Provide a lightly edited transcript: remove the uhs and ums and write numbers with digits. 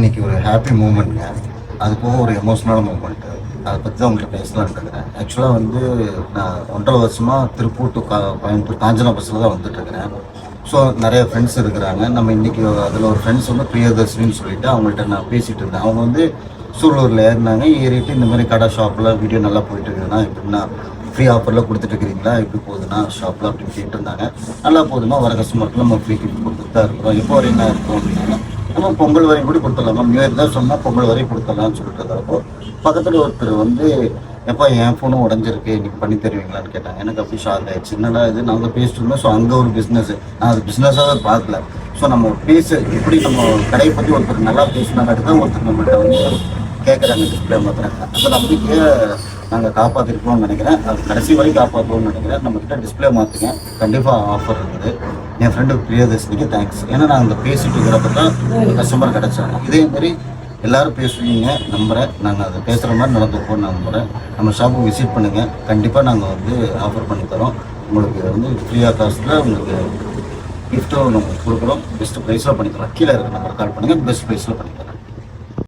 இன்றைக்கி ஒரு ஹாப்பி மூமெண்ட்டுங்க. அது போக ஒரு எமோஷ்னலான மூமெண்ட்டு. அதை பற்றி தான் உங்கள்கிட்ட பேசலான்ட்டு இருக்கிறேன். ஆக்சுவலாக வந்து நான் 1.5 வருஷமாக திருப்பூர் டு கோயம்புத்தூர் காஞ்சனா பஸ்ஸில் தான் வந்துட்டுருக்கிறேன். ஸோ நிறைய ஃப்ரெண்ட்ஸ் இருக்கிறாங்க. நம்ம இன்றைக்கி அதில் ஒரு ஃப்ரெண்ட்ஸ் வந்து பிரியதர்ஷினின்னு சொல்லிட்டு அவங்கள்ட்ட நான் பேசிகிட்டு இருந்தேன். அவங்க வந்து சூலூரில் ஏறினாங்க. ஏறிட்டு இந்த மாதிரி கடை ஷாப்பில் வீடியோ நல்லா போயிட்டு இருக்குதுன்னா எப்படின்னா ஃப்ரீ ஆஃபரில் கொடுத்துட்ருக்கிறீங்களா, எப்படி போகுதுன்னா ஷாப்பில் அப்படின்னு கேட்டுருந்தாங்க. நல்லா போகுதுன்னா வர கஸ்டமருக்கு நம்ம ஃப்ரீ கிஃப்ட் கொடுத்துட்டு தான் இருக்கிறோம். எப்போ வரையும் இருக்கும் அப்படின்னாங்க. நம்ம பொங்கல் வரையும் கூட கொடுத்துடலாமா, நியூ இயர் தான் சொன்னால் பொங்கல் வரையும் கொடுத்துடலாம்னு சொல்லிட்டு இருந்தப்போ பக்கத்தில் ஒருத்தர் வந்து எப்போ என் ஃபோனும் உடஞ்சிருக்கு நீங்கள் பண்ணி தருவீங்களான்னு கேட்டாங்க. எனக்கு அப்படி ஷாக் ஆகிடுச்சு. என்னடா இது, நாங்கள் பேசிட்டு இருந்தோம். ஸோ அங்கே ஒரு பிஸ்னஸ், நான் அது பிஸ்னஸாக பார்க்கல. ஸோ நம்ம எப்படி நம்ம கடையை பற்றி ஒருத்தர் நல்லா பேசினாங்காட்டி தான் ஒருத்தர் நம்மள்கிட்ட வந்து கேட்குறாங்க, டிஸ்பிளே மாற்றுறாங்க. அந்த நம்பிக்கையை நாங்கள் காப்பாற்றிருக்கோம்னு நினைக்கிறேன். அது கடைசி வரைக்கும் காப்பாற்றுவோம்னு நினைக்கிறேன். நம்மக்கிட்ட டிஸ்பிளே மாற்றுங்க, கண்டிப்பாக ஆஃபர் இருக்குது. என் ஃப்ரெண்டு பிரியதர்ஷினிக்கு தேங்க்ஸ். ஏன்னா நான் அங்கே பேசிட்டு இருக்கிறப்ப தான் கஸ்டமர் கிடச்சாங்க. இதேமாரி எல்லோரும் பேசுவீங்க நம்புகிறேன். நாங்கள் அதை பேசுகிற மாதிரி நடந்துப்போம்னு நம்புகிறேன். நம்ம ஷாப்புக்கு விசிட் பண்ணுங்கள். கண்டிப்பாக நாங்கள் வந்து ஆஃபர் பண்ணி தரோம். உங்களுக்கு வந்து ஃப்ரீயாக காஸ்ட்டில் உங்களுக்கு கிஃப்ட்டும் நம்ம கொடுக்குறோம். பெஸ்ட் ப்ரைஸில் பண்ணி தரோம். கீழே இருக்க நம்பர் கால் பண்ணுங்கள். பெஸ்ட் ப்ரைஸில் பண்ணி தரோம்.